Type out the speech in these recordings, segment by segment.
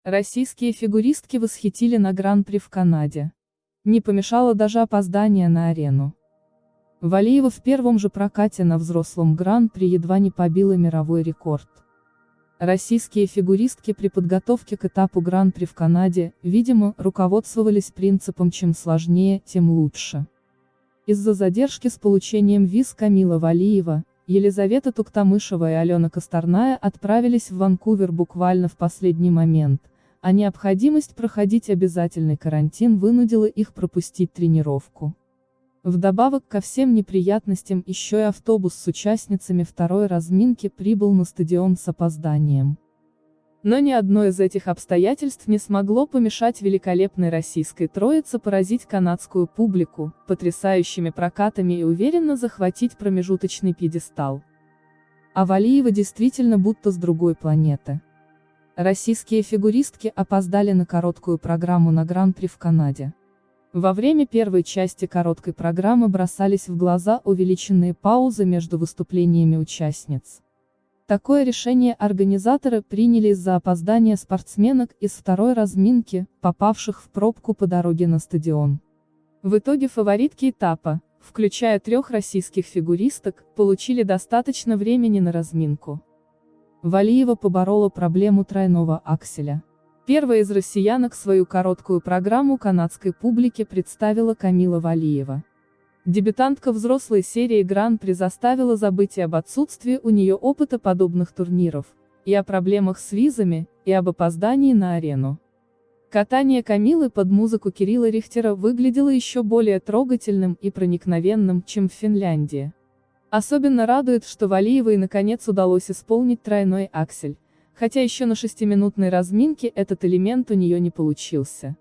Российские фигуристки восхитили на Гран-при в Канаде. Не помешало даже опоздание на арену. Валиева в первом же прокате на взрослом Гран-при едва не побила мировой рекорд. Российские фигуристки при подготовке к этапу Гран-при в Канаде, видимо, руководствовались принципом «чем сложнее, тем лучше». Из-за задержки с получением виз Камила Валиева, Елизавета Туктамышева и Алена Косторная отправились в Ванкувер буквально в последний момент, а необходимость проходить обязательный карантин вынудила их пропустить тренировку. Вдобавок ко всем неприятностям еще и автобус с участницами второй разминки прибыл на стадион с опозданием. Но ни одно из этих обстоятельств не смогло помешать великолепной российской троице поразить канадскую публику, потрясающими прокатами и уверенно захватить промежуточный пьедестал. А Валиева действительно будто с другой планеты. Российские фигуристки опоздали на короткую программу на Гран-при в Канаде. Во время первой части короткой программы бросались в глаза увеличенные паузы между выступлениями участниц. Такое решение организаторы приняли из-за опоздания спортсменок из второй разминки, попавших в пробку по дороге на стадион. В итоге фаворитки этапа, включая 3 российских фигуристок, получили достаточно времени на разминку. Валиева поборола проблему тройного акселя. Первая из россиянок свою короткую программу канадской публике представила Камила Валиева. Дебютантка взрослой серии Гран-при заставила забыть и об отсутствии у нее опыта подобных турниров, и о проблемах с визами, и об опоздании на арену. Катание Камилы под музыку Кирилла Рихтера выглядело еще более трогательным и проникновенным, чем в Финляндии. Особенно радует, что Валиевой наконец удалось исполнить тройной аксель, хотя еще на 6-минутной разминке этот элемент у нее не получился.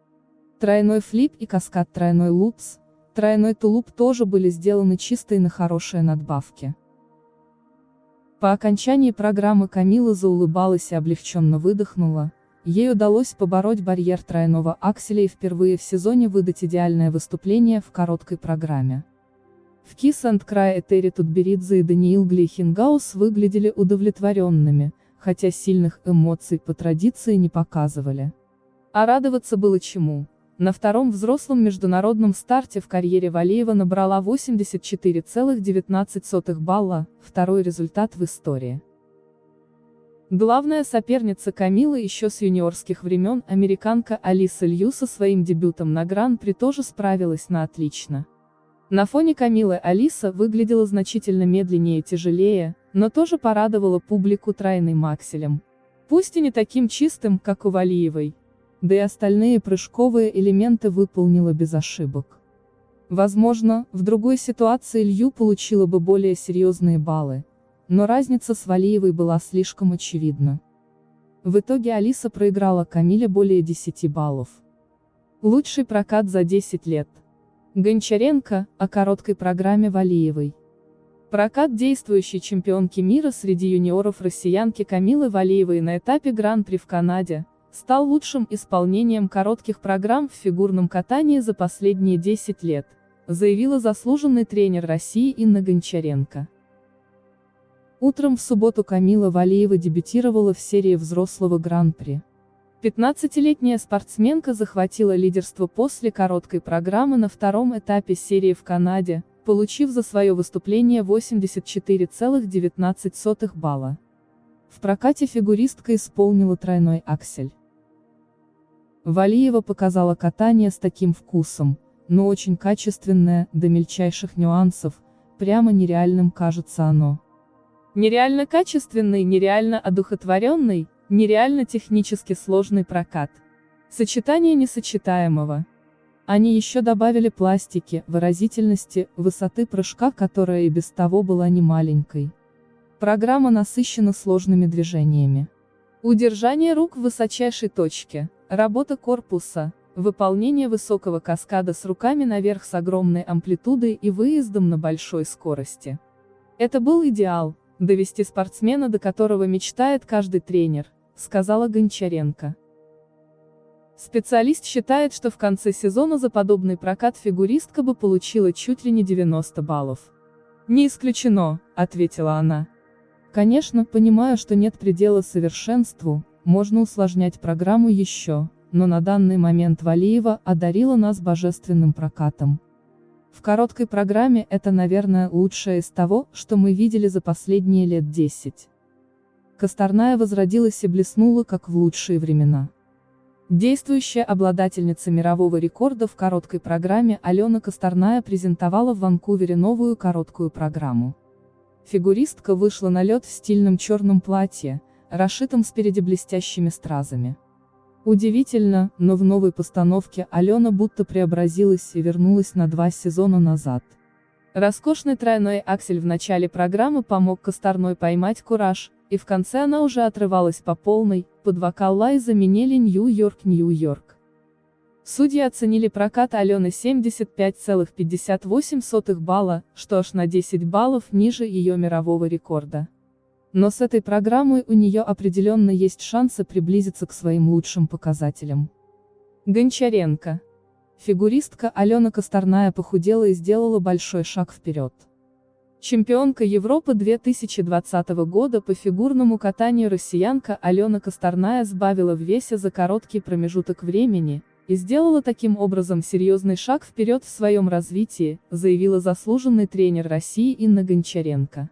Тройной флип и каскад тройной лупс, тройной тулуп тоже были сделаны чисто и на хорошие надбавки. По окончании программы Камила заулыбалась и облегченно выдохнула, ей удалось побороть барьер тройного акселя и впервые в сезоне выдать идеальное выступление в короткой программе. В Kiss and Cry Этери Тутберидзе и Даниил Глейхенгаус выглядели удовлетворенными, хотя сильных эмоций по традиции не показывали. А радоваться было чему? На втором взрослом международном старте в карьере Валиева набрала 84,19 балла, второй результат в истории. Главная соперница Камилы еще с юниорских времен, американка Алиса Лью со своим дебютом на Гран-при тоже справилась на отлично. На фоне Камилы Алиса выглядела значительно медленнее и тяжелее, но тоже порадовала публику тройным акселем. Пусть и не таким чистым, как у Валиевой. Да и остальные прыжковые элементы выполнила без ошибок. Возможно, в другой ситуации Лью получила бы более серьезные баллы, но разница с Валиевой была слишком очевидна. В итоге Алиса проиграла Камиле более 10 баллов. Лучший прокат за 10 лет. Гончаренко, о короткой программе Валиевой. Прокат действующей чемпионки мира среди юниоров россиянки Камилы Валиевой на этапе Гран-при в Канаде стал лучшим исполнением коротких программ в фигурном катании за последние 10 лет, заявила заслуженный тренер России Инна Гончаренко. Утром в субботу Камила Валиева дебютировала в серии взрослого Гран-при. 15-летняя спортсменка захватила лидерство после короткой программы на втором этапе серии в Канаде, получив за свое выступление 84,19 балла. В прокате фигуристка исполнила тройной аксель. Валиева показала катание с таким вкусом, но очень качественное, до мельчайших нюансов, прямо нереальным кажется оно. Нереально качественный, нереально одухотворенный, нереально технически сложный прокат. Сочетание несочетаемого. Они еще добавили пластики, выразительности, высоты прыжка, которая и без того была немаленькой. Программа насыщена сложными движениями. Удержание рук в высочайшей точке, работа корпуса, выполнение высокого каскада с руками наверх с огромной амплитудой и выездом на большой скорости. Это был идеал, довести спортсмена, до которого мечтает каждый тренер, сказала Гончаренко. Специалист считает, что в конце сезона за подобный прокат фигуристка бы получила чуть ли не 90 баллов. «Не исключено», — ответила она. «Конечно, понимаю, что нет предела совершенству, можно усложнять программу еще, но на данный момент Валиева одарила нас божественным прокатом. В короткой программе это, наверное, лучшее из того, что мы видели за последние лет 10. Косторная возродилась и блеснула, как в лучшие времена. Действующая обладательница мирового рекорда в короткой программе Алена Косторная презентовала в Ванкувере новую короткую программу. Фигуристка вышла на лед в стильном черном платье, расшитом спереди блестящими стразами. Удивительно, но в новой постановке Алена будто преобразилась и вернулась на 2 сезона назад. Роскошный тройной аксель в начале программы помог Косторной поймать кураж, и в конце она уже отрывалась по полной, под вокал Лайза Минелли «Нью-Йорк, Нью-Йорк». Судьи оценили прокат Алены 75,58 балла, что аж на 10 баллов ниже ее мирового рекорда. Но с этой программой у нее определенно есть шансы приблизиться к своим лучшим показателям. Гончаренко. Фигуристка Алена Косторная похудела и сделала большой шаг вперед. Чемпионка Европы 2020 года по фигурному катанию россиянка Алена Косторная сбавила в весе за короткий промежуток времени, и сделала таким образом серьезный шаг вперед в своем развитии, заявила заслуженный тренер России Инна Гончаренко.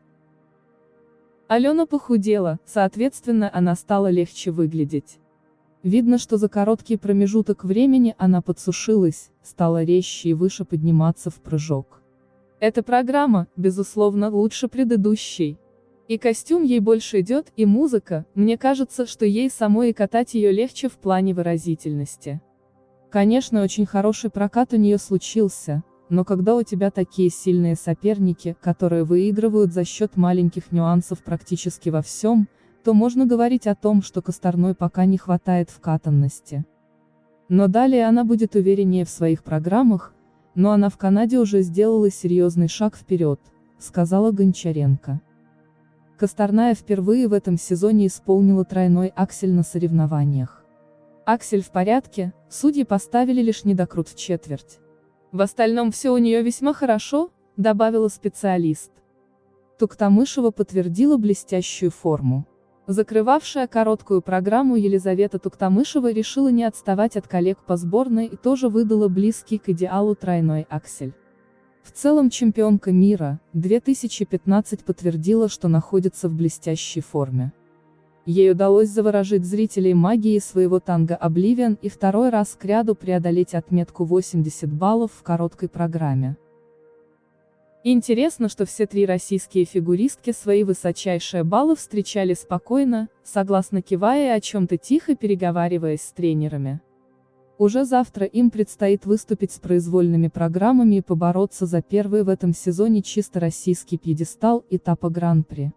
Алена похудела, соответственно, она стала легче выглядеть. Видно, что за короткий промежуток времени она подсушилась, стала резче и выше подниматься в прыжок. Эта программа, безусловно, лучше предыдущей. И костюм ей больше идет, и музыка, мне кажется, что ей самой и катать ее легче в плане выразительности. Конечно, очень хороший прокат у нее случился, но когда у тебя такие сильные соперники, которые выигрывают за счет маленьких нюансов практически во всем, то можно говорить о том, что Косторной пока не хватает вкатанности. Но далее она будет увереннее в своих программах, но она в Канаде уже сделала серьезный шаг вперед, сказала Гончаренко. Косторная впервые в этом сезоне исполнила тройной аксель на соревнованиях. Аксель в порядке, судьи поставили лишь недокрут в четверть. В остальном все у нее весьма хорошо, добавила специалист. Туктамышева подтвердила блестящую форму. Закрывавшая короткую программу Елизавета Туктамышева решила не отставать от коллег по сборной и тоже выдала близкий к идеалу тройной аксель. В целом чемпионка мира, 2015 подтвердила, что находится в блестящей форме. Ей удалось заворожить зрителей магией своего танго Oblivion и второй раз кряду преодолеть отметку 80 баллов в короткой программе. Интересно, что все 3 российские фигуристки свои высочайшие баллы встречали спокойно, согласно кивая и о чем-то тихо переговариваясь с тренерами. Уже завтра им предстоит выступить с произвольными программами и побороться за первый в этом сезоне чисто российский пьедестал этапа Гран-при.